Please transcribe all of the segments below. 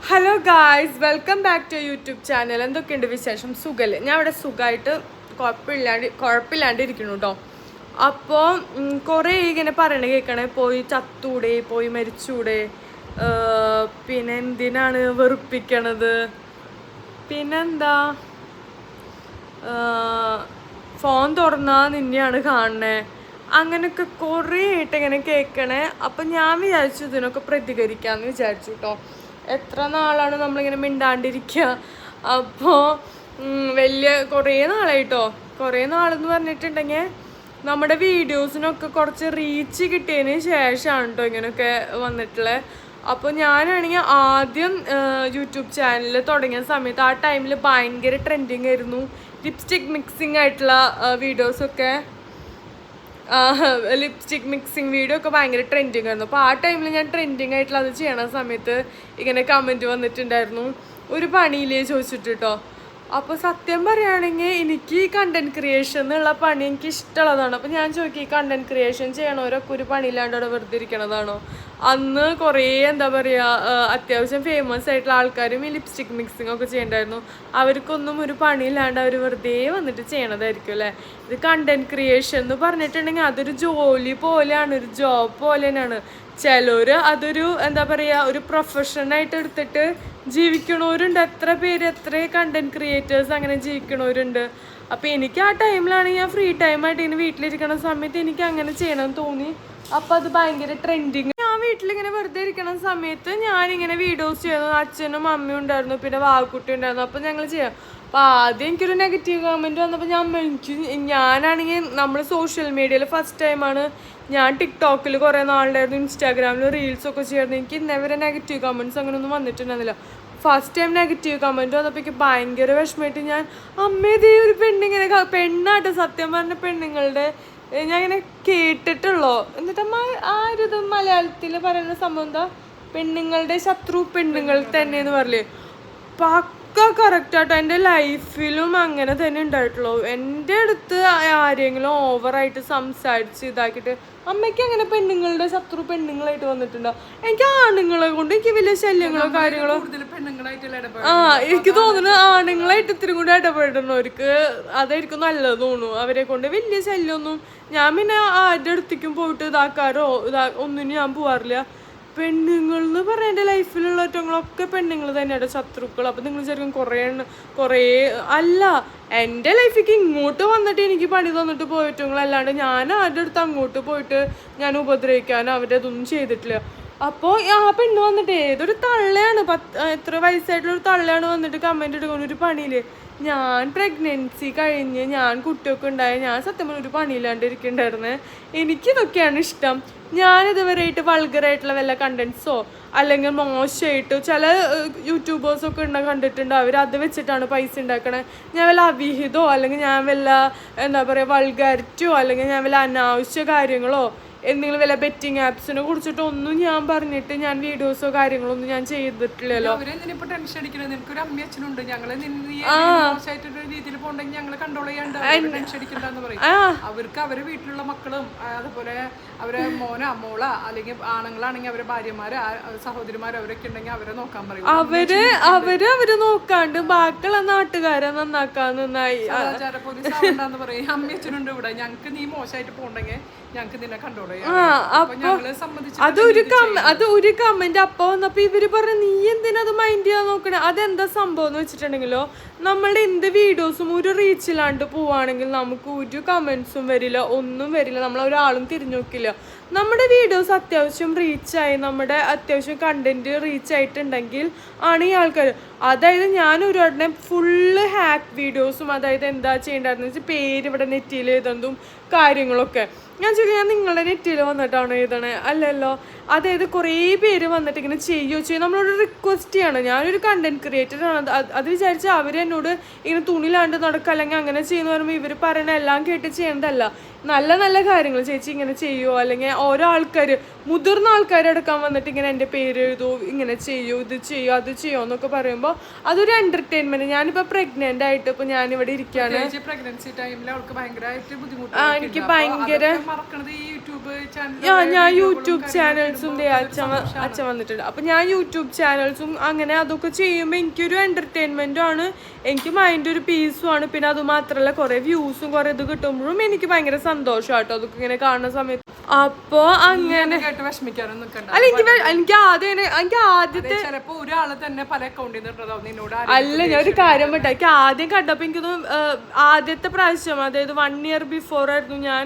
Hello guys, welcome back to YouTube channel. എന്തൊക്കെയുണ്ട് വിശേഷം? സുഖല്ലേ? ഞാൻ ഇവിടെ സുഖമായിട്ട് കുഴപ്പമില്ലാണ്ട് ഇരിക്കുന്നു കേട്ടോ. അപ്പോൾ കുറേ ഇങ്ങനെ പറയണ കേൾക്കണേ, പോയി ചത്തൂടെ, പോയി മരിച്ചൂടെ, പിന്നെ എന്തിനാണ് വെറുപ്പിക്കണത്, പിന്നെന്താ ഫോൺ തുറന്നാൽ നിന്നെയാണ് കാണണേ, അങ്ങനെയൊക്കെ കുറേ ആയിട്ട് ഇങ്ങനെ കേൾക്കണേ. അപ്പം ഞാൻ വിചാരിച്ചു ഇതിനൊക്കെ പ്രതികരിക്കാമെന്ന് വിചാരിച്ചു കേട്ടോ. എത്ര നാളാണ് നമ്മളിങ്ങനെ മിണ്ടാണ്ടിരിക്കുക. അപ്പോൾ വലിയ കുറേ നാളായിട്ടോ. കുറേ നാളെന്ന് പറഞ്ഞിട്ടുണ്ടെങ്കിൽ നമ്മുടെ വീഡിയോസിനൊക്കെ കുറച്ച് റീച്ച് കിട്ടിയതിന് ശേഷമാണ് കേട്ടോ ഇങ്ങനെയൊക്കെ വന്നിട്ടുള്ളത്. അപ്പോൾ ഞാനാണെങ്കിൽ ആദ്യം യൂട്യൂബ് ചാനൽ തുടങ്ങിയ സമയത്ത് ആ ടൈമിൽ ഭയങ്കര ട്രെൻഡിങ് ആയിരുന്നു ലിപ്സ്റ്റിക് മിക്സിങ് ആയിട്ടുള്ള വീഡിയോസൊക്കെ. ലിപ്സ്റ്റിക് മിക്സിങ് വീഡിയോ ഒക്കെ ഭയങ്കര ട്രെൻഡിങ് ആയിരുന്നു. അപ്പോൾ ആ ടൈമിൽ ഞാൻ ട്രെൻഡിങ് ആയിട്ടുള്ള അത് ചെയ്യണ സമയത്ത് ഇങ്ങനെ കമൻറ്റ് വന്നിട്ടുണ്ടായിരുന്നു, ഒരു പണിയില്ലേ ചോദിച്ചിട്ട് കേട്ടോ. അപ്പോൾ സത്യം പറയുകയാണെങ്കിൽ എനിക്ക് കണ്ടൻറ് ക്രിയേഷൻ എന്നുള്ള പണി എനിക്ക് ഇഷ്ടമുള്ളതാണ്. അപ്പോൾ ഞാൻ ചോദിക്കും, ഈ കണ്ടൻറ് ക്രിയേഷൻ ചെയ്യണവരൊക്കെ ഒരു പണിയില്ലാണ്ട് അവിടെ വെറുതെ ഇരിക്കണതാണോ? അന്ന് കുറേ എന്താ പറയുക, അത്യാവശ്യം ഫേമസ് ആയിട്ടുള്ള ആൾക്കാരും ഈ ലിപ്സ്റ്റിക് മിക്സിങ് ഒക്കെ ചെയ്യണ്ടായിരുന്നു. അവർക്കൊന്നും ഒരു പണിയില്ലാണ്ട് അവർ വെറുതെ വന്നിട്ട് ചെയ്യണതായിരിക്കും അല്ലേ. ഇത് കണ്ടൻറ് ക്രിയേഷൻ എന്ന് പറഞ്ഞിട്ടുണ്ടെങ്കിൽ അതൊരു ജോലി പോലെയാണ്, ഒരു ജോബ് പോലെ തന്നെയാണ്. ചിലർ അതൊരു എന്താ പറയുക, ഒരു പ്രൊഫഷനായിട്ട് എടുത്തിട്ട് ജീവിക്കണവരുണ്ട്. എത്ര കണ്ടൻറ് ക്രിയേറ്റേഴ്സ് അങ്ങനെ ജീവിക്കണവരുണ്ട്. അപ്പോൾ എനിക്ക് ആ ടൈമിലാണ്, ഞാൻ ഫ്രീ ടൈമായിട്ട് ഇങ്ങനെ വീട്ടിലിരിക്കണ സമയത്ത് എനിക്ക് അങ്ങനെ ചെയ്യണമെന്ന് തോന്നി. അപ്പോൾ അത് ഭയങ്കര ട്രെൻഡിങ്. ഞാൻ വീട്ടിലിങ്ങനെ വെറുതെ ഇരിക്കണ സമയത്ത് ഞാനിങ്ങനെ വീഡിയോസ് ചെയ്യുന്നു. അച്ഛനും അമ്മയും ഉണ്ടായിരുന്നു, പിന്നെ വാക്കുട്ടി ഉണ്ടായിരുന്നു. അപ്പോൾ ഞങ്ങൾ ചെയ്യാം. അപ്പോൾ ആദ്യം എനിക്കൊരു നെഗറ്റീവ് കമൻറ്റ് വന്നപ്പോൾ ഞാനാണെങ്കിൽ നമ്മൾ സോഷ്യൽ മീഡിയയിൽ ഫസ്റ്റ് ടൈമാണ്. ഞാൻ ടിക്ടോക്കിൽ കുറേ നാളുണ്ടായിരുന്നു, ഇൻസ്റ്റാഗ്രാമിൽ റീൽസൊക്കെ ചെയ്യായിരുന്നു. എനിക്ക് ഇന്നേവരെ നെഗറ്റീവ് കമൻറ്റ്സ് അങ്ങനെയൊന്നും വന്നിട്ടുണ്ടായിരുന്നില്ല. ഫസ്റ്റ് ടൈം നെഗറ്റീവ് കമൻറ്റ് വന്നപ്പോൾ എനിക്ക് ഭയങ്കര വിഷമമായിട്ട് ഞാൻ അമ്മേതേ ഒരു പെണ്ണിങ്ങനെ, പെണ്ണായിട്ട് സത്യം പറഞ്ഞ പെണ്ണുങ്ങളുടെ ഞാൻ ഇങ്ങനെ കേട്ടിട്ടുള്ളൂ. എന്നിട്ട് ആ ഒരു ഇത് മലയാളത്തിൽ പറയുന്ന സംഭവം എന്താ, പെണ്ണുങ്ങളുടെ ശത്രു പെണ്ണുങ്ങൾ തന്നെ എന്ന് പറയലേ. പക്ക കറക്റ്റാട്ടോ. എൻ്റെ ലൈഫിലും അങ്ങനെ തന്നെ ഉണ്ടായിട്ടുള്ളൂ. എൻ്റെ അടുത്ത് ആരെങ്കിലും ഓവറായിട്ട് സംസാരിച്ച് ഇതാക്കിയിട്ട് അമ്മയ്ക്ക് അങ്ങനെ പെണ്ണുങ്ങളുടെ ശത്രു പെണ്ണുങ്ങളായിട്ട് വന്നിട്ടുണ്ടോ? എനിക്ക് ആണുങ്ങളെ കൊണ്ട് എനിക്ക് വലിയ ശല്യങ്ങളോ കാര്യങ്ങളോ എനിക്ക് തോന്നുന്നു ആണുങ്ങളായിട്ട് ഇത്തിരി കൂടി ഇടപെടുന്നവർക്ക് അതായിരിക്കും നല്ലത് തോന്നുന്നു. അവരെ കൊണ്ട് വലിയ ശല്യമൊന്നും ഞാൻ പിന്നെ ആരുടെ അടുത്തേക്കും പോയിട്ട് ഇതാക്കാറോ ഒന്നിനും ഞാൻ പോവാറില്ല. പെണ്ണുങ്ങൾ എന്ന് പറഞ്ഞാൽ എൻ്റെ ലൈഫിലുള്ള ഒറ്റങ്ങളൊക്കെ പെണ്ണുങ്ങൾ തന്നെയാണ് ശത്രുക്കൾ. അപ്പം നിങ്ങൾ വിചാരിക്കും കുറേ അല്ല, എൻ്റെ ലൈഫിലേക്ക് ഇങ്ങോട്ട് വന്നിട്ട് എനിക്ക് പണി തന്നിട്ട് പോയിട്ടങ്ങളല്ലാണ്ട് ഞാൻ ആരുടെ അടുത്ത് അങ്ങോട്ട് പോയിട്ട് ഞാൻ ഉപദ്രവിക്കാനോ അവരുടെ ഇതൊന്നും ചെയ്തിട്ടില്ല. അപ്പോൾ ആ പെണ്ണ് വന്നിട്ട് ഏതൊരു തള്ളയാണ്, എത്ര വയസ്സായിട്ടുള്ളൊരു തള്ളയാണ് വന്നിട്ട് കമൻറ്റ് എടുക്കുന്ന ഒരു പണിയില്ലേ. ഞാൻ പ്രഗ്നൻസി കഴിഞ്ഞ് ഞാൻ കുട്ടിയൊക്കെ ഉണ്ടായി, ഞാൻ സത്യം പറഞ്ഞ ഒരു പണിയില്ലാണ്ട് ഇരിക്കണ്ടായിരുന്നേ. എനിക്കിതൊക്കെയാണ് ഇഷ്ടം. ഞാനിതുവരെയായിട്ട് വൾഗറായിട്ടുള്ള വല്ല കണ്ടൻസോ അല്ലെങ്കിൽ മോശമായിട്ട് ചില യൂട്യൂബേഴ്സൊക്കെ കണ്ടിട്ടുണ്ട്, അവർ അത് വെച്ചിട്ടാണ് പൈസ ഉണ്ടാക്കണേ. ഞാൻ വല്ല അവിഹിതോ അല്ലെങ്കിൽ ഞാൻ വല്ല എന്താ പറയുക വൾഗാരിറ്റിയോ അല്ലെങ്കിൽ ഞാൻ വല്ല അനാവശ്യ കാര്യങ്ങളോ എന്തെങ്കിലും വല്ല ബെറ്റിംഗ് ആപ്സിനെ കുറിച്ചിട്ട് ഒന്നും ഞാൻ പറഞ്ഞിട്ട് ഞാൻ വീഡിയോസോ കാര്യങ്ങളൊന്നും ഞാൻ ചെയ്തിട്ടില്ലല്ലോ. അവർക്ക് അവരെ വീട്ടിലുള്ള മക്കളും അതുപോലെ അവരെ മോനോ മോള അല്ലെങ്കിൽ ആണുങ്ങളാണെങ്കിൽ അവരെ ഭാര്യമാര് സഹോദരിമാര് അവരൊക്കെ ഉണ്ടെങ്കിൽ അവരെ നോക്കാൻ പറയും. അവര് നോക്കാണ്ട് ബാക്കിയുള്ള നാട്ടുകാരെ നന്നാക്കാൻ നന്നായി പോലീസ് ആവണ്ടെന്ന് പറയും. അമ്മയച്ഛനുണ്ട് ഇവിടെ, ഞങ്ങക്ക് നീ മോശമായിട്ട് പോണ്ടെങ്കിൽ ഞങ്ങക്ക് നിന്നെ കൺട്രോൾ ചെയ്യാം. അത് ഒരു കമന്റ് അപ്പൊ വന്നപ്പോ ഇവര് പറഞ്ഞു നീ എന്തിനാ അത് മൈൻഡ് ചെയ്യാൻ നോക്കണേ. അതെന്താ സംഭവം എന്ന് വെച്ചിട്ടുണ്ടെങ്കിലോ, നമ്മളുടെ എന്ത് വീഡിയോസും ഒരു റീച്ചിലാണ്ട് പോവാണെങ്കിൽ നമുക്ക് ഒരു കമന്റ്സും വരില്ല, ഒന്നും വരില്ല, നമ്മളൊരാളും തിരിഞ്ഞു നോക്കില്ല. നമ്മുടെ വീഡിയോസ് അത്യാവശ്യം റീച്ചായി, നമ്മുടെ അത്യാവശ്യം കണ്ടന്റ് റീച്ച് ആയിട്ടുണ്ടെങ്കിൽ ആണ് ഈ ആൾക്കാർ. അതായത് ഞാൻ ഒരുപാടിനെ ഫുള്ള് ഹാക്ക് വീഡിയോസും, അതായത് എന്താ ചെയ്യേണ്ടതെന്ന് വെച്ചാൽ പേര് ഇവിടെ നെറ്റിയിൽ എഴുതുന്നതും കാര്യങ്ങളൊക്കെ ഞാൻ ചോദിക്കാം, ഞാൻ നിങ്ങളുടെ നെറ്റിയിൽ വന്നിട്ടാണോ എഴുതണേ? അല്ലല്ലോ. അതായത് കുറേ പേര് വന്നിട്ട് ഇങ്ങനെ ചെയ്യും നമ്മളോട് റിക്വസ്റ്റ് ചെയ്യണം. ഞാനൊരു കണ്ടന്റ് ക്രിയേറ്ററാണ്, അത് വിചാരിച്ചാൽ അവർ എന്നോട് ഇങ്ങനെ തുണിലാണ്ട് നടക്കുക അല്ലെങ്കിൽ അങ്ങനെ ചെയ്യുന്ന പറയുമ്പോൾ ഇവർ പറയണ എല്ലാം കേട്ട് ചെയ്യേണ്ടതല്ല. നല്ല നല്ല കാര്യങ്ങൾ ചേച്ചി ഇങ്ങനെ ചെയ്യുമോ, അല്ലെങ്കിൽ ഓരോ ആൾക്കാർ മുതിർന്ന ആൾക്കാരെടുക്കാൻ വന്നിട്ട് ഇങ്ങനെ എൻ്റെ പേര് എഴുതൂ, ഇങ്ങനെ ചെയ്യൂ, ഇത് ചെയ്യൂ, അത് ചെയ്യോ എന്നൊക്കെ പറയുമ്പോൾ അതൊരു എൻ്റർടൈൻമെൻറ്റ്. ഞാനിപ്പോൾ പ്രഗ്നൻ്റ് ആയിട്ട് ഇപ്പോൾ ഞാനിവിടെ ഇരിക്കുകയാണ്. പ്രഗ്നൻസി ടൈമിൽ അവൾക്ക് ഭയങ്കരമായിട്ട് എനിക്ക് ഭയങ്കര ഞാൻ യൂട്യൂബ് ചാനൽസും അച്ഛൻ വന്നിട്ടുണ്ട്. അപ്പം ഞാൻ യൂട്യൂബ് ചാനൽസും അങ്ങനെ അതൊക്കെ ചെയ്യുമ്പോൾ എനിക്കൊരു എൻ്റർടൈൻമെൻറ്റും ആണ്, എനിക്ക് മൈൻഡ് ഒരു പീസും ആണ്. പിന്നെ അത് മാത്രമല്ല കുറേ വ്യൂസും കുറേ ഇത് കിട്ടുമ്പോഴും എനിക്ക് ഭയങ്കര സന്തോഷമാട്ടോ അതൊക്കെ ഇങ്ങനെ കാണുന്ന സമയത്ത്. അപ്പോ അങ്ങനെ അല്ല എനിക്ക് ആദ്യത്തെ ഒരാള് തന്നെ പല അക്കൗണ്ടിൽ അല്ല ഞാൻ ഒരു കാര്യം പറ്റാ. എനിക്ക് ആദ്യം കണ്ടപ്പോ എനിക്കൊന്നും ആദ്യത്തെ പ്രാവശ്യം, അതായത് 1 year ബിഫോർ ആയിരുന്നു ഞാൻ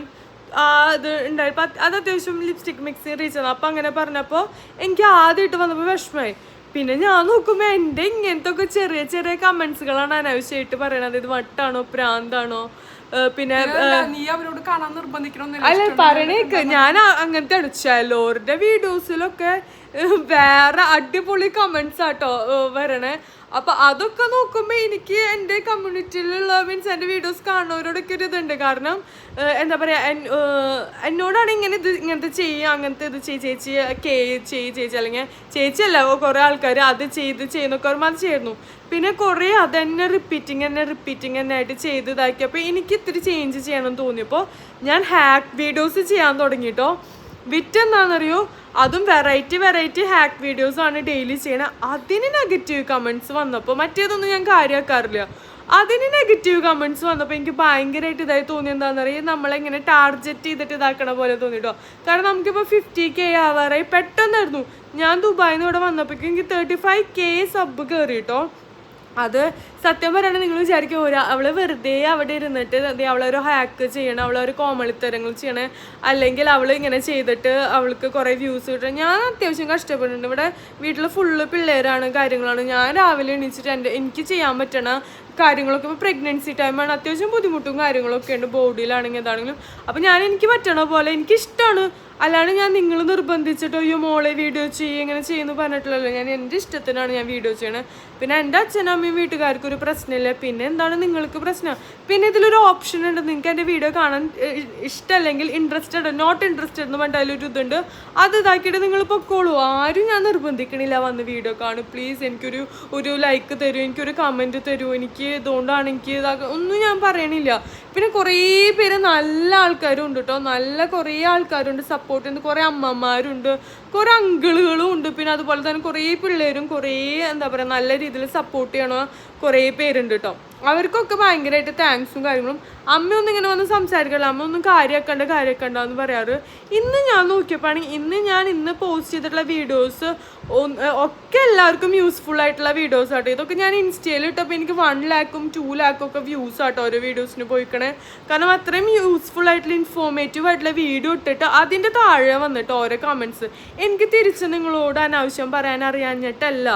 അത് ഉണ്ടായപ്പോ അത് അത്യാവശ്യം ലിപ്സ്റ്റിക് മിക്സ് റീച്ചാണ്. അപ്പൊ അങ്ങനെ പറഞ്ഞപ്പോ എനിക്ക് ആദ്യമായിട്ട് വന്നപ്പോ വിഷമമായി. പിന്നെ ഞാൻ നോക്കുമ്പോ എന്റെ ഇങ്ങനത്തെ ഒക്കെ ചെറിയ ചെറിയ കമന്റ്സുകളാണ് അനാവശ്യമായിട്ട് പറയണത്. ഇത് വട്ടാണോ പ്രാന്താണോ, പിന്നെ അല്ല പറയണേക്ക് ഞാൻ അങ്ങനത്തെ ചിലവരുടെ വീഡിയോസിലൊക്കെ വേറെ അടിപൊളി കമന്റ്സ് ആട്ടോ വരണേ. അപ്പൊ അതൊക്കെ നോക്കുമ്പോ എനിക്ക് എൻ്റെ കമ്മ്യൂണിറ്റിയിലുള്ള മീൻസ് എൻ്റെ വീഡിയോസ് കാണുന്നവരോടൊക്കെ ഒരു ഇതുണ്ട്. കാരണം എന്താ പറയാ, എന്നോടാണ് ഇങ്ങനത്തെ ചെയ്യുക, അങ്ങനത്തെ ഇത് ചേച്ചി ചേച്ചി അല്ലെങ്കിൽ ചേച്ചിയല്ല കുറെ ആൾക്കാർ അത് ചെയ്യുന്നൊക്കെ ഓർമ്മ അത് ചെയ്യുന്നു. പിന്നെ കുറേ അതന്നെ റിപ്പീറ്റിങ് ആയിട്ട് ചെയ്ത് ഇതാക്കിയപ്പോൾ എനിക്ക് ഇത്തിരി ചേഞ്ച് ചെയ്യണമെന്ന് തോന്നിയപ്പോൾ ഞാൻ ഹാക്ക് വീഡിയോസ് ചെയ്യാൻ തുടങ്ങിട്ടോ. വിറ്റെന്താണെന്നറിയോ, അതും വെറൈറ്റി ഹാക്ക് വീഡിയോസ് ആണ് ഡെയിലി ചെയ്യണത്. അതിന് നെഗറ്റീവ് കമൻറ്റ്സ് വന്നപ്പോൾ, മറ്റേതൊന്നും ഞാൻ കാര്യമാക്കാറില്ല, അതിന് നെഗറ്റീവ് കമൻറ്റ്സ് വന്നപ്പോൾ എനിക്ക് ഭയങ്കരമായിട്ട് ഇതായി തോന്നി. എന്താണെന്നറിയാം, നമ്മളെങ്ങനെ ടാർഗറ്റ് ചെയ്തിട്ട് ഇതാക്കണ പോലെ തോന്നിട്ടോ. കാരണം നമുക്കിപ്പോൾ 50K ആവാറായി. പെട്ടെന്നായിരുന്നു ഞാൻ ദുബായിൽ നിന്ന് ഇവിടെ വന്നപ്പോഴേക്കും എനിക്ക് 35K സബ് കയറിട്ടോ. അത് സത്യം പറയുകയാണെങ്കിൽ നിങ്ങൾ വിചാരിക്കും അവള് വെറുതെ അവിടെ ഇരുന്നിട്ട് അവളൊരു ഹാക്ക് ചെയ്യണം, അവളൊരു കോമളിത്തരങ്ങൾ ചെയ്യണേ, അല്ലെങ്കിൽ അവൾ ഇങ്ങനെ ചെയ്തിട്ട് അവൾക്ക് കുറേ വ്യൂസ് കിട്ടണം. ഞാൻ അത്യാവശ്യം കഷ്ടപ്പെടുന്നുണ്ട്. ഇവിടെ വീട്ടിൽ ഫുള്ള് പിള്ളേരാണ്, കാര്യങ്ങളാണ്. ഞാൻ രാവിലെ എണീച്ചിട്ട് എനിക്ക് ചെയ്യാൻ പറ്റണ കാര്യങ്ങളൊക്കെ ഇപ്പോൾ പ്രഗ്നൻസി ടൈമാണ്, അത്യാവശ്യം ബുദ്ധിമുട്ടും കാര്യങ്ങളൊക്കെ ഉണ്ട്, ബോഡിയിലാണെങ്കിൽ എന്താണെങ്കിലും. അപ്പം എനിക്ക് പറ്റണ പോലെ എനിക്കിഷ്ടമാണ്. അല്ലാണ്ട് ഞാൻ നിങ്ങൾ നിർബന്ധിച്ചിട്ടോ അയ്യോ മോളെ വീഡിയോ ചെയ്യുക ഇങ്ങനെ ചെയ്യുന്നു പറഞ്ഞിട്ടില്ലല്ലോ. ഞാൻ എൻ്റെ ഇഷ്ടത്തിനാണ് ഞാൻ വീഡിയോ ചെയ്യണത്. പിന്നെ എൻ്റെ അച്ഛനും അമ്മയും വീട്ടുകാർക്കൊരു പ്രശ്നമില്ല. പിന്നെ എന്താണ് നിങ്ങൾക്ക് പ്രശ്നം? പിന്നെ ഇതിലൊരു ഓപ്ഷൻ ഉണ്ട്, നിങ്ങൾക്ക് എൻ്റെ വീഡിയോ കാണാൻ ഇഷ്ടമല്ലെങ്കിൽ നോട്ട് ഇൻട്രസ്റ്റഡ് എന്ന് പറഞ്ഞിട്ട് അതിലൊരു ഇതുണ്ട്, അത് ഇതാക്കിയിട്ട് നിങ്ങൾ പൊക്കോളൂ. ആരും ഞാൻ നിർബന്ധിക്കണില്ല വന്ന് വീഡിയോ കാണും, പ്ലീസ് എനിക്കൊരു ലൈക്ക് തരൂ, എനിക്കൊരു കമൻറ്റ് തരൂ, എനിക്ക് ഇതുകൊണ്ടാണ് എനിക്ക് ഒന്നും ഞാൻ പറയണില്ല. പിന്നെ കുറേ പേര് നല്ല ആൾക്കാരും ഉണ്ട് കേട്ടോ, നല്ല കുറേ ആൾക്കാരുണ്ട് സപ്പോർട്ട് ചെയ്യുന്ന, കുറേ അമ്മമാരുണ്ട്, കുറേ അങ്കിളുകളും ഉണ്ട്. പിന്നെ അതുപോലെ തന്നെ കുറേ പിള്ളേരും കുറേ എന്താ പറയുക നല്ല രീതിയിൽ സപ്പോർട്ട് ചെയ്യണ കുറേ പേരുണ്ട് കേട്ടോ. അവർക്കൊക്കെ ഭയങ്കരമായിട്ട് താങ്ക്സും കാര്യങ്ങളും. അമ്മയൊന്നും ഇങ്ങനെ വന്ന് സംസാരിക്കല്ല, അമ്മ ഒന്നും കാര്യമാക്കണ്ട എന്ന് പറയാറ്. ഇന്ന് ഞാൻ നോക്കിയപ്പോൾ ആണെങ്കിൽ ഇന്ന് പോസ്റ്റ് ചെയ്തിട്ടുള്ള വീഡിയോസ് ഒക്കെ എല്ലാവർക്കും യൂസ്ഫുൾ ആയിട്ടുള്ള വീഡിയോസ് ആട്ടോ. ഇതൊക്കെ ഞാൻ ഇൻസ്റ്റയിൽ ഇട്ടപ്പോൾ എനിക്ക് 1 lakhും 2 lakhും ഒക്കെ വ്യൂസ് ആട്ടോ ഓരോ വീഡിയോസിന് പോയിക്കണേ. കാരണം അത്രയും യൂസ്ഫുൾ ആയിട്ടുള്ള ഇൻഫോർമേറ്റീവ് ആയിട്ടുള്ള വീഡിയോ ഇട്ടിട്ട് അതിൻ്റെ താഴെ വന്നിട്ട് ഓരോ കമൻറ്റ്സ്. എനിക്ക് തിരിച്ച് നിങ്ങളോട് അനാവശ്യം പറയാൻ അറിയാഞ്ഞിട്ടല്ല,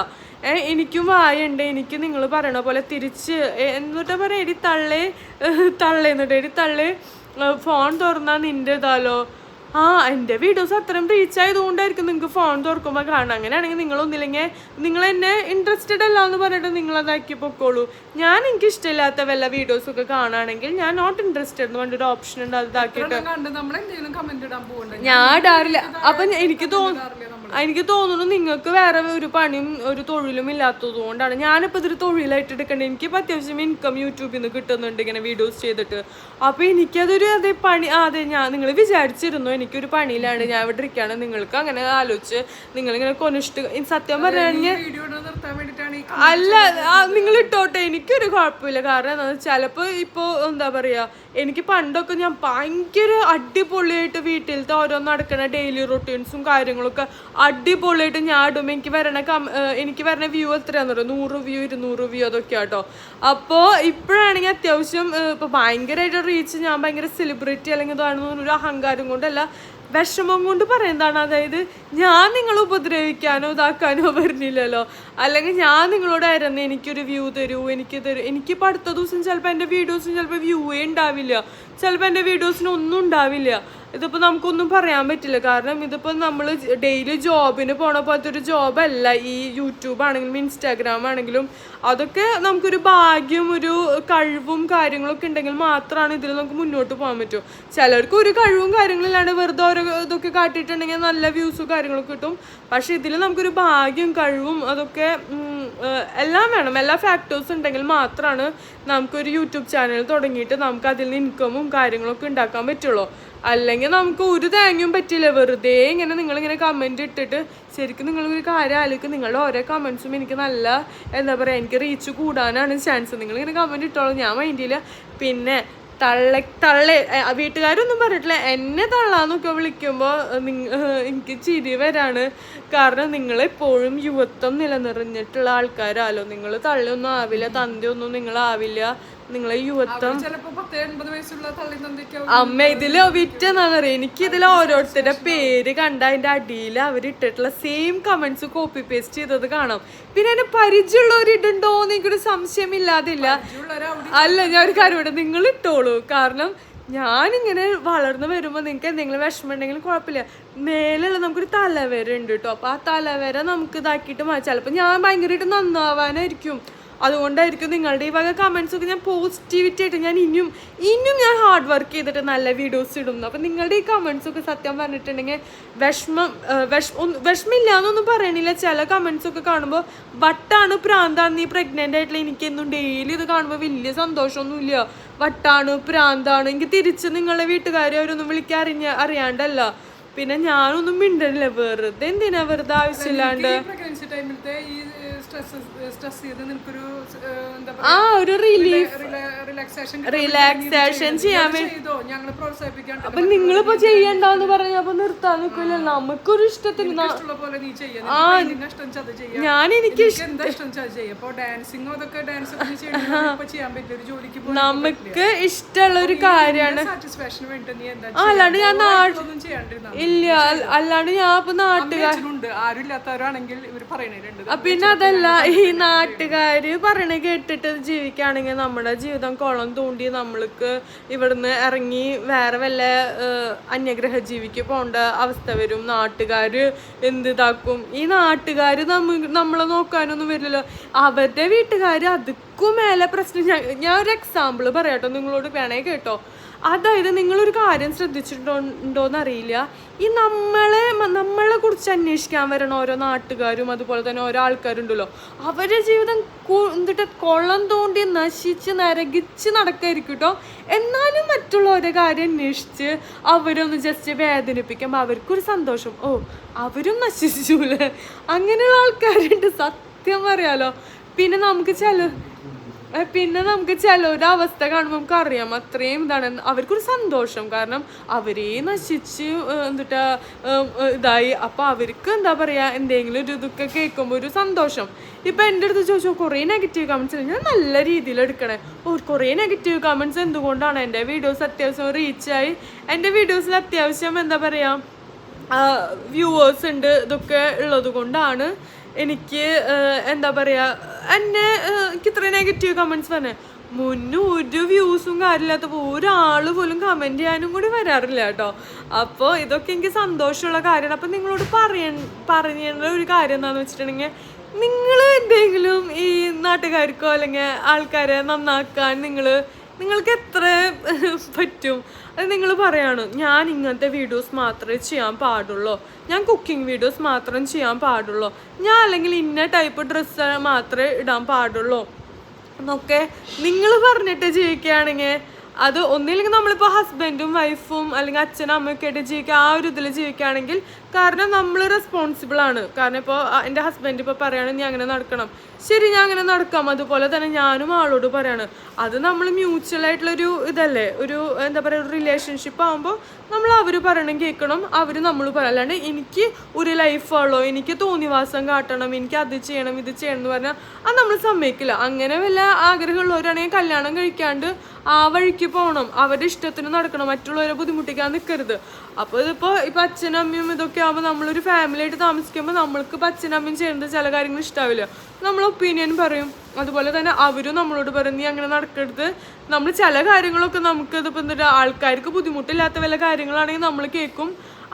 എനിക്കും വായുണ്ട്, എനിക്ക് നിങ്ങൾ പറയണ പോലെ തിരിച്ച് എന്നിട്ട് പറയാം എടി തള്ളേ ഫോൺ തുറന്നാൽ നിൻ്റെ ഇതാലോ. എൻ്റെ വീഡിയോസ് അത്രയും റീച്ച് ആയതുകൊണ്ടായിരിക്കും നിങ്ങൾക്ക് ഫോൺ തുറക്കുമ്പോൾ കാണാം. അങ്ങനെയാണെങ്കിൽ നിങ്ങളൊന്നില്ലെങ്കിൽ നിങ്ങൾ എന്നെ ഇൻട്രസ്റ്റഡ് അല്ല എന്ന് പറഞ്ഞിട്ട് നിങ്ങളതാക്കി പൊക്കോളൂ. എനിക്ക് ഇഷ്ടമില്ലാത്ത വല്ല വീഡിയോസൊക്കെ കാണുകയാണെങ്കിൽ ഞാൻ നോട്ട് ഇൻട്രസ്റ്റഡ് എന്ന് പറഞ്ഞൊരു ഓപ്ഷൻ ഉണ്ട്, അത് ഇതാക്കിയിട്ട് ഞാൻ ഇടാറില്ല. അപ്പം എനിക്ക് തോന്നുന്നു നിങ്ങൾക്ക് വേറെ ഒരു പണിയും ഒരു തൊഴിലും ഇല്ലാത്തത് കൊണ്ടാണ്. ഞാനിപ്പോൾ ഇതൊരു തൊഴിലായിട്ട് എടുക്കേണ്ടത്. എനിക്കിപ്പോൾ അത്യാവശ്യം ഇൻകം യൂട്യൂബിൽ നിന്ന് കിട്ടുന്നുണ്ട് ഇങ്ങനെ വീഡിയോസ് ചെയ്തിട്ട്. അപ്പോൾ എനിക്കതൊരു പണി നിങ്ങൾ വിചാരിച്ചിരുന്നു എനിക്കൊരു പണിയിലാണ് ഞാൻ ഇവിടെ ഇരിക്കുകയാണ്, നിങ്ങൾക്ക് അങ്ങനെ ആലോചിച്ച് നിങ്ങളിങ്ങനെ സത്യം പറയുകയാണെങ്കിൽ അല്ല നിങ്ങൾ ഇട്ടോട്ടെ, എനിക്കൊരു കുഴപ്പമില്ല. കാരണം എന്താണെന്ന് വെച്ചാൽ ചിലപ്പോൾ ഇപ്പോൾ എന്താ പറയുക, എനിക്ക് പണ്ടൊക്കെ ഞാൻ ഭയങ്കര അടിപൊളിയായിട്ട് വീട്ടിലത്തെ ഓരോന്ന് നടക്കുന്ന ഡെയിലി റൊട്ടീൻസും കാര്യങ്ങളൊക്കെ അടിപൊളിയായിട്ട് ഞാൻ ഇടുമ്പോൾ എനിക്ക് വരണ വ്യൂ എത്രയാണെന്ന് പറയുക, 100 വ്യൂ 200 വ്യൂ അതൊക്കെ ആട്ടോ. അപ്പോൾ ഇപ്പോഴാണെങ്കിൽ അത്യാവശ്യം ഇപ്പോൾ ഭയങ്കരമായിട്ട് റീച്ച്, ഞാൻ ഭയങ്കര സെലിബ്രിറ്റി അല്ലെങ്കിൽ ഇതാണെന്നൊരു അഹങ്കാരം കൊണ്ടല്ല, വിഷമം കൊണ്ട് പറയുന്നതാണ്. അതായത് ഞാൻ നിങ്ങളെ ഉപദ്രവിക്കാനോ ഇതാക്കാനോ വരുന്നില്ലല്ലോ, അല്ലെങ്കിൽ ഞാൻ നിങ്ങളോട് ആയിരുന്നു എനിക്കൊരു വ്യൂ തരൂ, എനിക്കിപ്പോൾ അടുത്ത ദിവസം ചിലപ്പോൾ എൻ്റെ വീഡിയോസിന് ചിലപ്പോൾ വ്യൂവേ ഉണ്ടാവില്ല, ചിലപ്പോൾ എൻ്റെ വീഡിയോസിന് ഒന്നും ഉണ്ടാവില്ല. ഇതിപ്പോൾ നമുക്കൊന്നും പറയാൻ പറ്റില്ല. കാരണം ഇതിപ്പോൾ നമ്മൾ ഡെയിലി ജോബിന് പോണ പോലത്തെ ഒരു ജോബല്ല ഈ യൂട്യൂബ് ആണെങ്കിലും ഇൻസ്റ്റാഗ്രാം ആണെങ്കിലും. അതൊക്കെ നമുക്കൊരു ഭാഗ്യം, ഒരു കഴിവും കാര്യങ്ങളൊക്കെ ഉണ്ടെങ്കിൽ മാത്രമാണ് ഇതിൽ നമുക്ക് മുന്നോട്ട് പോകാൻ പറ്റൂ. ചിലർക്ക് ഒരു കഴിവും കാര്യങ്ങളും ഇല്ലാണ്ട് വെറുതെ ഓരോ ഇതൊക്കെ കാട്ടിയിട്ടുണ്ടെങ്കിൽ നല്ല വ്യൂസും കാര്യങ്ങളൊക്കെ കിട്ടും. പക്ഷെ ഇതിൽ നമുക്കൊരു ഭാഗ്യം, കഴിവും അതൊക്കെ എല്ലാം വേണം. എല്ലാ ഫാക്ടേഴ്സ് ഉണ്ടെങ്കിൽ മാത്രമാണ് നമുക്കൊരു യൂട്യൂബ് ചാനൽ തുടങ്ങിയിട്ട് നമുക്ക് അതിൽ നിന്ന് ഇൻകമും കാര്യങ്ങളൊക്കെ ഉണ്ടാക്കാൻ പറ്റുള്ളൂ. അല്ലെങ്കിൽ നമുക്ക് ഒരു തേങ്ങയും പറ്റില്ല. വെറുതെ ഇങ്ങനെ നിങ്ങളിങ്ങനെ കമൻറ്റ് ഇട്ടിട്ട് ശരിക്കും നിങ്ങളൊരു കാര്യം ആലോചിക്കും. നിങ്ങളുടെ ഓരോ കമൻസും എനിക്ക് നല്ല എന്താ പറയുക, എനിക്ക് റീച്ച് കൂടാനാണ് ചാൻസ്. നിങ്ങളിങ്ങനെ കമൻറ്റ് ഇട്ടോളൂ, ഞാൻ മൈൻഡില്ല. പിന്നെ വീട്ടുകാരൊന്നും പറഞ്ഞിട്ടില്ല. എന്നെ തള്ളാന്നൊക്കെ വിളിക്കുമ്പോൾ എനിക്ക് ചിരി വരാണ്. കാരണം നിങ്ങളെപ്പോഴും യുവത്വം നിലനിറഞ്ഞിട്ടുള്ള ആൾക്കാരാലോ. നിങ്ങൾ തള്ളിയൊന്നും ആവില്ല, തന്തൊന്നും നിങ്ങളാവില്ല. നിങ്ങളെ യുവത്വം അമ്മ ഇതില് വിറ്റെന്നാണ് അറിയാം. എനിക്കിതിൽ ഓരോരുത്തരുടെ പേര് കണ്ട അതിന്റെ അടിയിൽ അവരിട്ടിട്ടുള്ള സെയിം കമന്റ്സ് കോപ്പി പേസ്റ്റ് ചെയ്തത് കാണാം. പിന്നെ എന്നെ പരിചയമുള്ളവരിട്ടുണ്ടോ എന്ന് എനിക്കൊരു സംശയമില്ലാതില്ല. അല്ല, ഞാൻ ഒരു കാര്യം ഇവിടെ നിങ്ങൾ ഇട്ടോളൂ. കാരണം ഞാനിങ്ങനെ വളർന്നു വരുമ്പോൾ നിങ്ങൾക്ക് എന്തെങ്കിലും വിഷമം ഉണ്ടെങ്കിലും കുഴപ്പമില്ല. മേലുള്ള നമുക്കൊരു തലവര ഉണ്ട് കേട്ടോ. അപ്പോൾ ആ തലവര നമുക്ക് ഇതാക്കിയിട്ട് ചിലപ്പോൾ ഞാൻ ഭയങ്കരമായിട്ട് നന്നാവാനായിരിക്കും. അതുകൊണ്ടായിരിക്കും നിങ്ങളുടെ ഈ വക കമൻസൊക്കെ ഞാൻ പോസിറ്റിവിറ്റി ആയിട്ട് ഞാൻ ഇനിയും ഞാൻ ഹാർഡ് വർക്ക് ചെയ്തിട്ട് നല്ല വീഡിയോസ് ഇടുന്നു. അപ്പം നിങ്ങളുടെ ഈ കമൻസൊക്കെ സത്യം പറഞ്ഞിട്ടുണ്ടെങ്കിൽ വിഷമില്ല എന്നൊന്നും പറയണില്ല. ചില കമൻസൊക്കെ കാണുമ്പോൾ വട്ടാണ്, പ്രാന്താണ്, നീ പ്രഗ്നൻ്റ് ആയിട്ടുള്ള എനിക്കെന്നും ഡെയിലി ഇത് കാണുമ്പോൾ വലിയ സന്തോഷമൊന്നുമില്ല. വട്ടാണ്, പ്രാന്താണ്. എനിക്ക് തിരിച്ച് നിങ്ങളുടെ വീട്ടുകാരെ അവരൊന്നും അറിയാണ്ടല്ല. പിന്നെ ഞാനൊന്നും മിണ്ടല്ല. വെറുതെ എന്തിനാ വെറുതെ ആവശ്യമില്ലാണ്ട് ഒരു റിലാക്സേഷൻ ചെയ്യാൻ വേണ്ടി. അപ്പൊ നിങ്ങളിപ്പോ ചെയ്യണ്ടെന്ന് പറഞ്ഞപ്പോ നിർത്താൻ നിൽക്കില്ല. നമുക്കൊരു ഇഷ്ടത്തിന് എനിക്ക് നമുക്ക് ഇഷ്ടമുള്ള ഒരു കാര്യമാണ്. അല്ലാണ്ട് ഞാൻ ഇല്ല, അല്ലാണ്ട് ഞാൻ ഇപ്പൊ പിന്നെ അതല്ല, ഈ നാട്ടുകാര് പറയണ കേട്ടിട്ട് ജീവിക്കുകയാണെങ്കിൽ നമ്മുടെ ജീവിതം കുളം തോണ്ടി നമ്മൾക്ക് ഇവിടുന്ന് ഇറങ്ങി വേറെ വല്ല അന്യഗ്രഹ ജീവിക്ക് പോകേണ്ട അവസ്ഥ വരും. നാട്ടുകാര് എന്തിതാക്കും. ഈ നാട്ടുകാര് നമ്മളെ നോക്കാനൊന്നും വരില്ലല്ലോ. അവരുടെ വീട്ടുകാര് അതുക്കും മേലെ പ്രശ്നം. ഞാൻ ഒരു എക്സാമ്പിൾ പറയാട്ടോ, നിങ്ങളോട് വേണേ കേട്ടോ. അതായത് നിങ്ങളൊരു കാര്യം ശ്രദ്ധിച്ചിട്ടുണ്ടോയെന്ന് അറിയില്ല. ഈ നമ്മളെ കുറിച്ച് അന്വേഷിക്കാൻ വരണ ഓരോ നാട്ടുകാരും അതുപോലെ തന്നെ ഓരോ ആൾക്കാരുണ്ടല്ലോ, അവരുടെ ജീവിതം എന്നിട്ട് കുളം തോണ്ടി നശിച്ച് നരകിച്ച് നടക്കായിരിക്കും കേട്ടോ. എന്നാലും മറ്റുള്ളവരുടെ കാര്യം അന്വേഷിച്ച് അവരൊന്ന് ജസ്റ്റ് വേദനിപ്പിക്കുമ്പോൾ അവർക്കൊരു സന്തോഷം. ഓ, അവരും നശിച്ചൂല്ലേ. അങ്ങനെയുള്ള ആൾക്കാരുണ്ട് സത്യം പറയാലോ. പിന്നെ നമുക്ക് ചിലരുടെ അവസ്ഥ കാണുമ്പോൾ നമുക്ക് അറിയാം അത്രയും ഇതാണ്. അവർക്കൊരു സന്തോഷം, കാരണം അവരെ നശിച്ച് ഇതായി. അപ്പോൾ അവർക്ക് എന്താ പറയുക, എന്തെങ്കിലും ഒരു ഇതൊക്കെ കേൾക്കുമ്പോൾ ഒരു സന്തോഷം. ഇപ്പം എൻ്റെ അടുത്ത് ചോദിച്ചോ കുറേ നെഗറ്റീവ് കമൻറ്റ്സ് ഞാൻ നല്ല രീതിയിൽ എടുക്കണേ. കുറേ നെഗറ്റീവ് കമൻറ്റ്സ് എന്തുകൊണ്ടാണ്? എൻ്റെ വീഡിയോസ് അത്യാവശ്യം റീച്ചായി. എൻ്റെ വീഡിയോസിൽ അത്യാവശ്യം എന്താ പറയുക വ്യൂവേഴ്സ് ഉണ്ട്. ഇതൊക്കെ ഉള്ളത് കൊണ്ടാണ് എനിക്ക് എന്താ പറയുക എനിക്ക് ഇത്ര നെഗറ്റീവ് കമൻറ്റ്സ് പറഞ്ഞേ. മുന്നേ ഒരു വ്യൂസും കാര്യമില്ലാത്തപ്പോൾ ഒരാൾ പോലും കമൻറ്റ് ചെയ്യാനും കൂടി വരാറില്ല കേട്ടോ. അപ്പോൾ ഇതൊക്കെ എനിക്ക് സന്തോഷമുള്ള കാര്യമാണ്. അപ്പോൾ നിങ്ങളോട് പറയേണ്ട ഒരു കാര്യം എന്താണെന്ന് വെച്ചിട്ടുണ്ടെങ്കിൽ, നിങ്ങൾ എന്തെങ്കിലും ഈ നാട്ടുകാർക്കോ അല്ലെങ്കിൽ ആൾക്കാരെ നന്നാക്കാൻ നിങ്ങൾക്ക് എത്ര പറ്റും അത് നിങ്ങൾ പറയാണ്. ഞാൻ ഇങ്ങനത്തെ വീഡിയോസ് മാത്രമേ ചെയ്യാൻ പാടുള്ളൂ, ഞാൻ കുക്കിംഗ് വീഡിയോസ് മാത്രം ചെയ്യാൻ പാടുള്ളൂ, ഞാൻ അല്ലെങ്കിൽ ഇന്ന ടൈപ്പ് ഡ്രസ്സ് മാത്രമേ ഇടാൻ പാടുള്ളൂ എന്നൊക്കെ നിങ്ങൾ പറഞ്ഞിട്ട് ജീവിക്കുകയാണെങ്കിൽ അത് ഒന്നില്ലെങ്കിൽ നമ്മളിപ്പോൾ ഹസ്ബൻഡും വൈഫും അല്ലെങ്കിൽ അച്ഛനും അമ്മയൊക്കെ ആയിട്ട് ജീവിക്കുക, ആ ഒരു ഇതിൽ ജീവിക്കുകയാണെങ്കിൽ. കാരണം നമ്മൾ റെസ്പോൺസിബിൾ ആണ്. കാരണം ഇപ്പോൾ എൻ്റെ ഹസ്ബൻഡ് ഇപ്പോൾ പറയുകയാണെങ്കിൽ നീ അങ്ങനെ നടക്കണം, ശരി ഞാൻ അങ്ങനെ നടക്കാം. അതുപോലെ തന്നെ ഞാനും ആളോട് പറയാണ്. അത് നമ്മൾ മ്യൂച്വലായിട്ടുള്ളൊരു ഇതല്ലേ, ഒരു എന്താ പറയുക, ഒരു റിലേഷൻഷിപ്പ് ആകുമ്പോൾ നമ്മൾ അവർ പറയണം കേൾക്കണം, അവർ നമ്മൾ പറയാം. അല്ലാണ്ട് എനിക്ക് ഒരു ലൈഫുള്ളൂ, എനിക്ക് തോന്നിവാസം കാട്ടണം, എനിക്ക് അത് ചെയ്യണം ഇത് ചെയ്യണം എന്ന് പറഞ്ഞാൽ അത് നമ്മൾ സമ്മതിക്കില്ല. അങ്ങനെ വല്ല ആഗ്രഹമുള്ളവരാണെങ്കിൽ കല്യാണം കഴിക്കാണ്ട് ആ വഴിക്ക് പോകണം, അവരുടെ ഇഷ്ടത്തിന് നടക്കണം, മറ്റുള്ളവരെ ബുദ്ധിമുട്ടിക്കാൻ നിൽക്കരുത്. അപ്പോൾ ഇപ്പം അച്ഛനും അമ്മയും ഇതൊക്കെ ആകുമ്പോൾ നമ്മളൊരു ഫാമിലി ആയിട്ട് താമസിക്കുമ്പോൾ നമ്മൾക്ക് ഇപ്പം അച്ഛനും അമ്മയും ചെയ്യുന്നത് ചില കാര്യങ്ങൾ ഇഷ്ടാവില്ല, നമ്മൾ ഒപ്പീനിയൻ പറയും. അതുപോലെ തന്നെ അവരും നമ്മളോട് പറയും നീ അങ്ങനെ നടക്കരുത്. നമ്മൾ ചില കാര്യങ്ങളൊക്കെ നമുക്ക് ഇതിപ്പോൾ എന്താ ആൾക്കാർക്ക് ബുദ്ധിമുട്ടില്ലാത്ത വല്ല കാര്യങ്ങളാണെങ്കിൽ നമ്മൾ കേൾക്കും,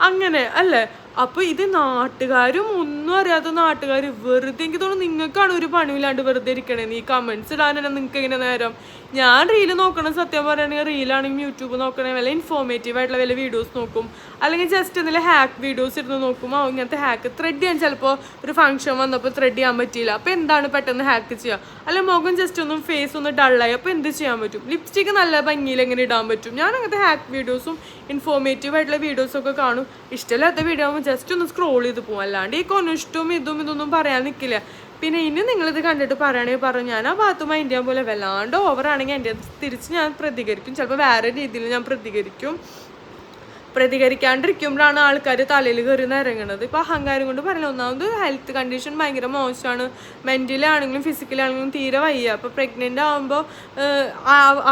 അങ്ങനെ അല്ലേ. അപ്പോൾ ഇത് നാട്ടുകാരും ഒന്നും അറിയാത്ത നാട്ടുകാർ വെറുതെ, എനിക്ക് തോന്നുന്നു നിങ്ങൾക്കാണ് ഒരു പണിയില്ലാണ്ട് വെറുതെ ഇരിക്കണേ. ഈ കമൻസ് ഇടാൻ തന്നെ നിങ്ങൾക്ക് ഇങ്ങനെ നേരം. ഞാൻ റീല് നോക്കണം, സത്യം പറയുകയാണെങ്കിൽ റീലാണെങ്കിൽ യൂട്യൂബ് നോക്കണേ വല്ല ഇൻഫോർമേറ്റീവ് ആയിട്ടുള്ള വല്ല വീഡിയോസ് നോക്കും, അല്ലെങ്കിൽ ജസ്റ്റ് എന്തെങ്കിലും ഹാക്ക് വീഡിയോസ് ഇരുന്ന് നോക്കും. ഇങ്ങനത്തെ ഹാക്ക് ത്രെഡ് ചെയ്യാൻ ചിലപ്പോൾ ഒരു ഫംഗ്ഷൻ വന്നപ്പോൾ ത്രെഡ് ചെയ്യാൻ പറ്റിയില്ല, അപ്പോൾ എന്താണ് പെട്ടെന്ന് ഹാക്ക് ചെയ്യുക. അല്ലെങ്കിൽ മുഖം ജസ്റ്റ് ഒന്നും ഫേസ് ഒന്ന് ഡള്ളായി, അപ്പോൾ എന്ത് ചെയ്യാൻ പറ്റും, ലിപ്സ്റ്റിക്ക് നല്ല ഭംഗിയിൽ എങ്ങനെ ഇടാൻ പറ്റും. ഞാൻ അങ്ങനത്തെ ഹാക്ക് വീഡിയോസും ഇൻഫോർമേറ്റീവ് ആയിട്ടുള്ള വീഡിയോസൊക്കെ കാണും. ഇഷ്ടമില്ലാത്ത വീഡിയോ ആകുമ്പോൾ ജസ്റ്റ് ഒന്ന് സ്ക്രോൾ ചെയ്ത് പോകും, അല്ലാണ്ട് ഈ കൊനിഷ്ടവും ഇതൊന്നും പറയാൻ നിൽക്കില്ല. പിന്നെ ഇനി നിങ്ങളിത് കണ്ടിട്ട് പറയുകയാണെങ്കിൽ പറഞ്ഞു ഞാൻ ആ ഭാഗത്ത് മൈൻഡ് ചെയ്യാൻ പോലെ വല്ലാണ്ട് ഓവറാണെങ്കിൽ എൻ്റെ തിരിച്ച് ഞാൻ പ്രതികരിക്കും, ചിലപ്പോൾ വേറെ രീതിയിൽ ഞാൻ പ്രതികരിക്കാണ്ടിരിക്കുമ്പോഴാണ് ആൾക്കാർ തലയിൽ കയറി ഇറങ്ങുന്നത്. ഇപ്പോൾ അഹങ്കാരം കൊണ്ട് പറയില്ല, ഒന്നാമത് ഹെൽത്ത് കണ്ടീഷൻ ഭയങ്കര മോശമാണ്, മെൻ്റലി ആണെങ്കിലും ഫിസിക്കലി ആണെങ്കിലും തീരെ വയ്യ. അപ്പോൾ പ്രഗ്നൻ്റ് ആകുമ്പോൾ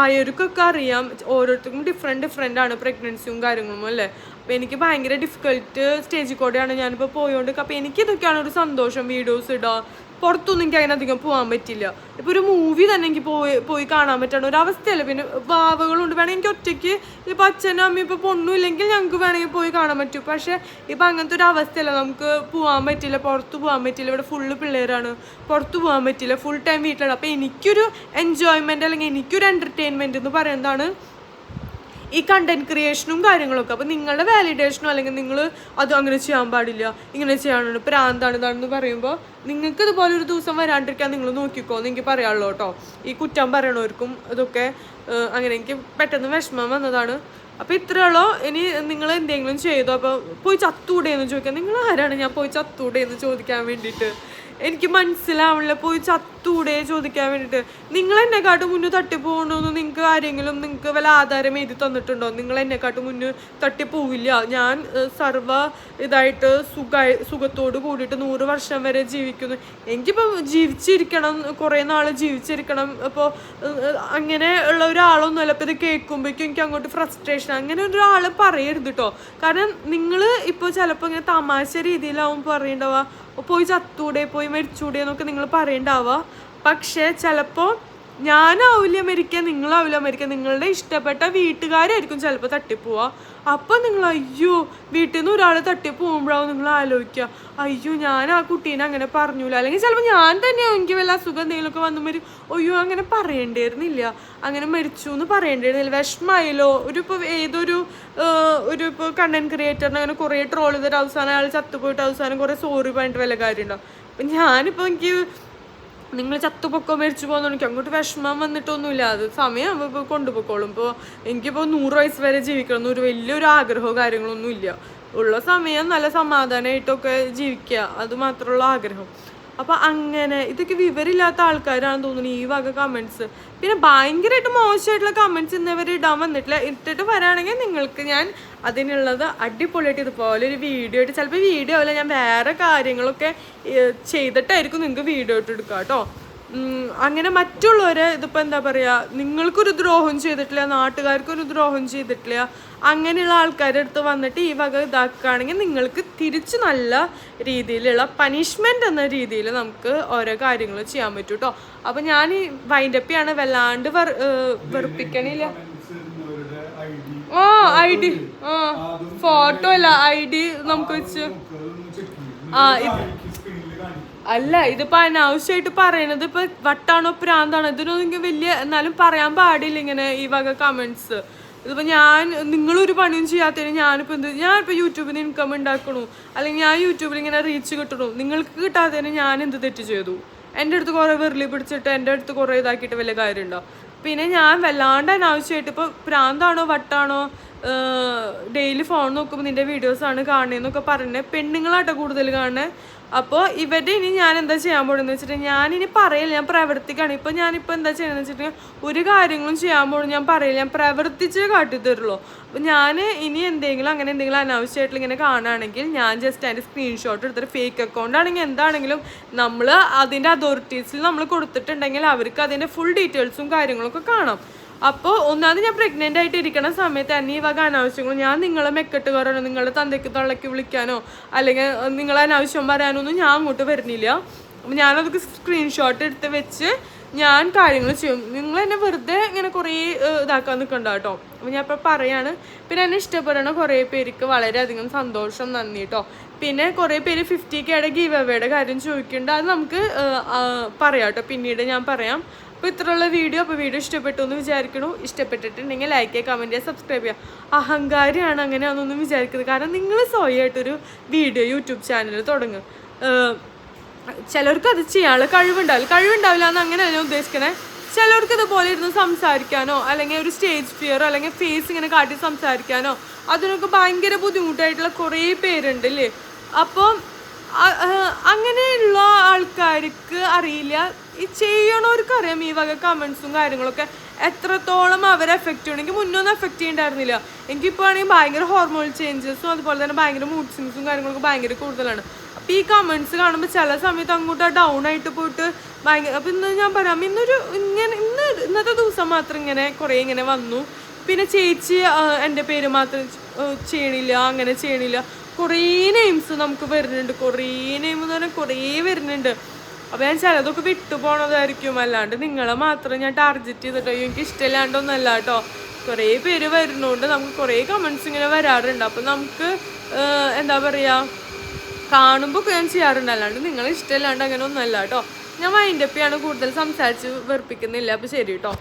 ആയവർക്കൊക്കെ അറിയാം, ഓരോരുത്തർക്കും ഡിഫറെൻ്റ് ആണ് പ്രഗ്നൻസിയും കാര്യങ്ങളും അല്ലേ. അപ്പോൾ എനിക്ക് ഭയങ്കര ഡിഫിക്കൽട്ട് സ്റ്റേജിൽ കൂടെയാണ് ഞാനിപ്പോൾ പോയോണ്ട്. അപ്പോൾ എനിക്കിതൊക്കെയാണ് ഒരു സന്തോഷം, വീഡിയോസ് ഇടുക. പുറത്തൊന്നും എനിക്ക് അതിനധികം പോകാൻ പറ്റില്ല. ഇപ്പോൾ ഒരു മൂവി തന്നെ എനിക്ക് പോയി കാണാൻ പറ്റണ ഒരു അവസ്ഥയല്ല. പിന്നെ വാവകളുണ്ട്, വേണമെങ്കിൽ എനിക്ക് ഒറ്റയ്ക്ക് ഇപ്പോൾ അച്ഛനും അമ്മയും ഇപ്പോൾ പൊണ്ണും ഇല്ലെങ്കിൽ ഞങ്ങൾക്ക് വേണമെങ്കിൽ പോയി കാണാൻ പറ്റും. പക്ഷേ ഇപ്പം അങ്ങനത്തെ ഒരു അവസ്ഥയല്ല, നമുക്ക് പോകാൻ പറ്റില്ല, പുറത്ത് പോകാൻ പറ്റില്ല. ഇവിടെ ഫുള്ള് പിള്ളേരാണ്, പുറത്ത് പോകാൻ പറ്റില്ല, ഫുൾ ടൈം വീട്ടിലാണ്. അപ്പോൾ എനിക്കൊരു എൻജോയ്മെൻറ്റ് അല്ലെങ്കിൽ എനിക്കൊരു എൻ്റർടൈൻമെൻറ്റ് എന്ന് പറയുന്നതാണ് ഈ കണ്ടന്റ് ക്രിയേഷനും കാര്യങ്ങളൊക്കെ. അപ്പോൾ നിങ്ങളുടെ വാലിഡേഷനോ അല്ലെങ്കിൽ നിങ്ങൾ അത് അങ്ങനെ ചെയ്യാൻ പാടില്ല, ഇങ്ങനെ ചെയ്യാനുണ്ട്, പ്രാന്താണ് ഇതാണെന്ന് പറയുമ്പോൾ നിങ്ങൾക്ക് ഇതുപോലെ ഒരു ദിവസം വരാണ്ടിരിക്കാൻ നിങ്ങൾ നോക്കിക്കോ എന്ന് എനിക്ക് പറയാനുള്ളൂ കേട്ടോ. ഈ കുറ്റം പറയണവർക്കും ഇതൊക്കെ അങ്ങനെ എനിക്ക് പെട്ടെന്ന് വിഷമം വന്നതാണ്. അപ്പോൾ ഇത്രയുള്ളൂ. ഇനി നിങ്ങൾ എന്തെങ്കിലും ചെയ്തോ, അപ്പോൾ പോയി ചത്തൂടെ എന്ന് ചോദിക്കാം. നിങ്ങൾ ആരാണ് ഞാൻ പോയി ചത്തൂടെ എന്ന് ചോദിക്കാൻ വേണ്ടിയിട്ട്? എനിക്ക് മനസ്സിലാവണില്ല. പോയി ചത്തൂടെ ചോദിക്കാൻ വേണ്ടിയിട്ട്. നിങ്ങൾ എന്നെക്കാട്ടും മുന്നേ തട്ടിപ്പോകണമെന്ന് നിങ്ങൾക്ക് ആരെങ്കിലും നിങ്ങൾക്ക് വല്ല ആധാരം എഴുതി തന്നിട്ടുണ്ടോ? നിങ്ങൾ എന്നെക്കാട്ടും മുന്നേ തട്ടിപ്പോവില്ല. ഞാൻ ഇതായിട്ട് സുഖത്തോട് കൂടിയിട്ട് 100 വർഷം വരെ ജീവിക്കുന്നു. എനിക്കിപ്പോൾ ജീവിച്ചിരിക്കണം, കുറേ നാൾ ജീവിച്ചിരിക്കണം. അപ്പോൾ അങ്ങനെ ഉള്ള ഒരാളൊന്നുമല്ല. ഇപ്പോൾ ഇത് കേൾക്കുമ്പോഴേക്കും എനിക്ക് അങ്ങോട്ട് ഫ്രസ്ട്രേഷൻ. അങ്ങനെ ഒരാൾ പറയരുത് കേട്ടോ. കാരണം നിങ്ങൾ ഇപ്പോൾ ചിലപ്പോൾ ഇങ്ങനെ തമാശ രീതിയിലാവും പറയണ്ടാവുക, പോയി ചത്തൂടെ, പോയി മരിച്ചൂടെ എന്നൊക്കെ നിങ്ങൾ പറയണ്ടാവുക. പക്ഷേ ചിലപ്പോൾ ഞാനാവില്ല മരിക്കുക, നിങ്ങളാവില്ല മരിക്കുക, നിങ്ങളുടെ ഇഷ്ടപ്പെട്ട വീട്ടുകാരായിരിക്കും ചിലപ്പോൾ തട്ടിപ്പോവുക. അപ്പം നിങ്ങൾ അയ്യോ വീട്ടിൽ നിന്ന് ഒരാൾ തട്ടിപ്പോകുമ്പോഴാവും നിങ്ങൾ ആലോചിക്കുക, അയ്യോ ഞാൻ ആ കുട്ടീനെ അങ്ങനെ പറഞ്ഞൂല. അല്ലെങ്കിൽ ചിലപ്പോൾ ഞാൻ തന്നെയാണ്, എനിക്ക് വല്ല അസുഖം എന്തെങ്കിലുമൊക്കെ വന്നു വരും, അയ്യോ അങ്ങനെ പറയേണ്ടിയിരുന്നില്ല, അങ്ങനെ മരിച്ചു എന്ന് പറയേണ്ടിയിരുന്നില്ല, വിഷമായല്ലോ. ഇപ്പോൾ ഏതൊരു ഇപ്പോൾ കണ്ടന്റ് ക്രിയേറ്ററിന് അങ്ങനെ കുറേ ട്രോൾ ചെയ്തിട്ട് അവസാനം അയാൾ ചത്തുപോയിട്ട് അവസാനം കുറേ സോറി പറഞ്ഞിട്ട് വല്ല കാര്യമുണ്ടോ? അപ്പം ഞാനിപ്പോൾ എനിക്ക് നിങ്ങൾ ചത്തുപൊക്കോ മരിച്ചു പോകുന്ന എനിക്ക് അങ്ങോട്ട് വിഷമം വന്നിട്ടൊന്നുമില്ല. അത് സമയം ഇപ്പോൾ കൊണ്ടുപോയിക്കോളും. ഇപ്പോൾ എനിക്കിപ്പോൾ 100 വയസ്സ് വരെ ജീവിക്കണം എന്നൊരു വലിയൊരു ആഗ്രഹമോ കാര്യങ്ങളൊന്നും ഇല്ല. ഉള്ള സമയം നല്ല സമാധാനമായിട്ടൊക്കെ ജീവിക്കുക, അത് മാത്രമുള്ള ആഗ്രഹം. അപ്പോൾ അങ്ങനെ ഇതൊക്കെ വിവരമില്ലാത്ത ആൾക്കാരാണെന്ന് തോന്നുന്നു ഈ വക കമൻറ്റ്സ്. പിന്നെ ഭയങ്കരമായിട്ട് മോശമായിട്ടുള്ള കമൻറ്റ്സ് ഇന്നവർ ഇടാൻ വന്നിട്ടില്ല. ഇട്ടിട്ട് വരാണെങ്കിൽ നിങ്ങൾക്ക് ഞാൻ അതിനുള്ളത് അടിപൊളിയായിട്ട് ഇതുപോലെ ഒരു വീഡിയോ ആയിട്ട്, ചിലപ്പോൾ വീഡിയോ ആവില്ല, ഞാൻ വേറെ കാര്യങ്ങളൊക്കെ ചെയ്തിട്ടായിരിക്കും നിങ്ങൾക്ക് വീഡിയോ ഇട്ട് എടുക്കുക കേട്ടോ. അങ്ങനെ മറ്റുള്ളവരെ ഇതിപ്പോൾ എന്താ പറയുക, നിങ്ങൾക്കൊരു ദ്രോഹം ചെയ്തിട്ടില്ല, നാട്ടുകാർക്കൊരു ദ്രോഹം ചെയ്തിട്ടില്ല, അങ്ങനെയുള്ള ആൾക്കാരുടെ അടുത്ത് വന്നിട്ട് ഈ വക ഇതാക്കുകയാണെങ്കിൽ നിങ്ങൾക്ക് തിരിച്ച് നല്ല രീതിയിലുള്ള പനിഷ്മെൻ്റ് എന്ന രീതിയിൽ നമുക്ക് ഓരോ കാര്യങ്ങൾ ചെയ്യാൻ പറ്റും കേട്ടോ. അപ്പോൾ ഞാൻ ഈ വൈൻഡപ്പ് ചെയ്യാണ്, വല്ലാണ്ട് വെറുപ്പിക്കണില്ല. ID ഫോട്ടോ അല്ല ID നമുക്ക് വെച്ച് അല്ല, ഇതിപ്പോ അനാവശ്യമായിട്ട് പറയണത് ഇപ്പൊ വട്ടാണോ പ്രാന്താണോ ഇതിനൊന്നും വലിയ, എന്നാലും പറയാൻ പാടില്ല ഇങ്ങനെ ഈ വക കമന്റ്സ്. ഇതിപ്പോൾ നിങ്ങളൊരു പണിയും ചെയ്യാത്തതിന് ഞാനിപ്പോൾ യൂട്യൂബിൽ നിന്ന് ഇൻകം ഉണ്ടാക്കണു, അല്ലെങ്കിൽ ഞാൻ യൂട്യൂബിൽ ഇങ്ങനെ റീച്ച് കിട്ടണു, നിങ്ങൾക്ക് കിട്ടാത്തതിന് ഞാൻ എന്ത് തെറ്റ് ചെയ്തു? എൻ്റെ അടുത്ത് കുറേ വെറുതെ പിടിച്ചിട്ട് എൻ്റെ അടുത്ത് കുറേ ഇതാക്കിയിട്ട് വലിയ കാര്യമുണ്ടോ? പിന്നെ ഞാൻ വല്ലാണ്ട് അനാവശ്യമായിട്ട് ഇപ്പോൾ പ്രാന്താണോ വട്ടാണോ ഡെയിലി ഫോൺ നോക്കുമ്പോൾ നിൻ്റെ വീഡിയോസാണ് കാണുന്നതെന്നൊക്കെ പറഞ്ഞ് പെണ്ണുങ്ങളാട്ടോ കൂടുതൽ കാണുന്നത്. അപ്പോൾ ഇവരുടെ ഇനി ഞാൻ എന്താ ചെയ്യാൻ പോകുന്നത് വെച്ചിട്ടുണ്ടെങ്കിൽ ഞാനിനി പറയില്ല, ഞാൻ പ്രവർത്തിക്കുകയാണ്. ഇപ്പോൾ ഞാനിപ്പോൾ എന്താ ചെയ്യണമെന്ന് വെച്ചിട്ടുണ്ടെങ്കിൽ ഒരു കാര്യങ്ങളും ചെയ്യാൻ പോകുന്നത് ഞാൻ പറയില്ല, ഞാൻ പ്രവർത്തിച്ച് കാട്ടിത്തരുള്ളൂ. അപ്പോൾ ഞാൻ ഇനി എന്തെങ്കിലും അങ്ങനെ എന്തെങ്കിലും അനാവശ്യമായിട്ടുള്ള ഇങ്ങനെ കാണുകയാണെങ്കിൽ ഞാൻ ജസ്റ്റ് അതിൻ്റെ സ്ക്രീൻഷോട്ട് എടുത്തിട്ട് ഫേക്ക് അക്കൗണ്ട് ആണെങ്കിൽ എന്താണെങ്കിലും നമ്മൾ അതിൻ്റെ അതോറിറ്റീസിൽ നമ്മൾ കൊടുത്തിട്ടുണ്ടെങ്കിൽ അവർക്ക് അതിൻ്റെ ഫുൾ ഡീറ്റെയിൽസും കാര്യങ്ങളൊക്കെ കാണാം. അപ്പോൾ ഒന്നാമത് ഞാൻ പ്രഗ്നൻ്റ് ആയിട്ട് ഇരിക്കുന്ന സമയത്ത് തന്നെ ഈ വക അനാവശ്യങ്ങൾ ഞാൻ നിങ്ങളെ മെക്കെട്ട് കയറാനോ നിങ്ങളുടെ തന്തയ്ക്ക് തള്ളയ്ക്ക് വിളിക്കാനോ അല്ലെങ്കിൽ നിങ്ങളെ അനാവശ്യം പറയാനോ ഒന്നും ഞാൻ അങ്ങോട്ട് വരുന്നില്ല. അപ്പോൾ ഞാനതൊക്കെ സ്ക്രീൻഷോട്ട് എടുത്ത് വെച്ച് ഞാൻ കാര്യങ്ങൾ ചെയ്യും. നിങ്ങൾ എന്നെ വെറുതെ ഇങ്ങനെ കുറേ ഇതാക്കാൻ നിൽക്കണ്ട കേട്ടോ. അപ്പം ഞാൻ ഇപ്പോൾ പറയാണ്. പിന്നെ എന്നെ ഇഷ്ടപ്പെടുന്ന കുറേ പേർക്ക് വളരെയധികം സന്തോഷം, നന്ദി കേട്ടോ. പിന്നെ കുറേ പേര് 50Kയുടെ ഗീവ് അവേയുടെ കാര്യം ചോദിക്കുന്നുണ്ട്. അത് നമുക്ക് പറയാം കേട്ടോ, പിന്നീട് ഞാൻ പറയാം. അപ്പോൾ ഇത്രയുള്ള വീഡിയോ. അപ്പോൾ വീഡിയോ ഇഷ്ടപ്പെട്ടു എന്ന് വിചാരിക്കണു. ഇഷ്ടപ്പെട്ടിട്ടുണ്ടെങ്കിൽ ലൈക്ക് ചെയ്യുക, കമൻറ്റ് ചെയ്യുക, സബ്സ്ക്രൈബ് ചെയ്യുക. അഹങ്കാരിയാണ് അങ്ങനെയാണെന്നൊന്നും വിചാരിക്കുന്നത്. കാരണം നിങ്ങൾ സ്വയമായിട്ടൊരു വീഡിയോ യൂട്യൂബ് ചാനൽ തുടങ്ങും. ചിലർക്ക് അത് ചെയ്യാനുള്ള കഴിവുണ്ടാവില്ല എന്ന് അങ്ങനെയല്ല ഉദ്ദേശിക്കണേ. ചിലർക്ക് ഇതുപോലെ ഇരുന്ന് സംസാരിക്കാനോ അല്ലെങ്കിൽ ഒരു സ്റ്റേജ് ഫിയറോ അല്ലെങ്കിൽ ഫേസ് ഇങ്ങനെ കാട്ടി സംസാരിക്കാനോ അതിനൊക്കെ ഭയങ്കര ബുദ്ധിമുട്ടായിട്ടുള്ള കുറേ പേരുണ്ട് അല്ലേ. അപ്പോൾ അങ്ങനെയുള്ള ആൾക്കാർക്ക് അറിയില്ല, ഈ ചെയ്യണവർക്ക് അറിയാം ഈ വക കമൻസും കാര്യങ്ങളൊക്കെ എത്രത്തോളം അവരെ എഫക്റ്റ് ചെയ്യണമെങ്കിൽ. മുന്നൊന്നും എഫക്റ്റ് ചെയ്യണ്ടായിരുന്നില്ല. എനിക്കിപ്പോൾ ആണെങ്കിൽ ഭയങ്കര ഹോർമോൺ ചേഞ്ചസും അതുപോലെ തന്നെ ഭയങ്കര മൂഡ് സ്വിങ്സും കാര്യങ്ങളൊക്കെ ഭയങ്കര കൂടുതലാണ്. അപ്പോൾ ഈ കമൻസ് കാണുമ്പോൾ ചില സമയത്ത് അങ്ങോട്ട് ഡൗൺ ആയിട്ട് പോയിട്ട് ഭയങ്കര. അപ്പോൾ ഇന്ന് ഞാൻ പറയാം, ഇന്നത്തെ ദിവസം മാത്രം ഇങ്ങനെ കുറേ ഇങ്ങനെ വന്നു. പിന്നെ ചേച്ചി എൻ്റെ പേര് മാത്രം ചെയ്യണില്ല, അങ്ങനെ ചെയ്യണില്ല, കുറേ നെയിംസ് നമുക്ക് വരുന്നുണ്ട്. കുറേ നെയിം എന്ന് പറഞ്ഞാൽ കുറേ വരുന്നുണ്ട്. അപ്പോൾ ഞാൻ ചിലതൊക്കെ വിട്ടു പോണതായിരിക്കും. അല്ലാണ്ട് നിങ്ങളെ മാത്രം ഞാൻ ടാർഗറ്റ് ചെയ്തിട്ടോ എനിക്ക് ഇഷ്ടമില്ലാണ്ടൊന്നല്ല കേട്ടോ. കുറേ പേര് വരുന്നതുകൊണ്ട് നമുക്ക് കുറേ കമൻസ് ഇങ്ങനെ വരാറുണ്ട്. അപ്പോൾ നമുക്ക് എന്താ പറയുക, കാണുമ്പോൾ ഞാൻ ചെയ്യാറുണ്ട്. അല്ലാണ്ട് നിങ്ങളെ ഇഷ്ടമില്ലാണ്ട് അങ്ങനെ ഒന്നുമല്ല കേട്ടോ. ഞാൻ വൈൻഡപ്പ് ചെയ്യാണ്, കൂടുതൽ സംസാരിച്ച് വെറുപ്പിക്കുന്നില്ല. അപ്പോൾ ശരി കേട്ടോ.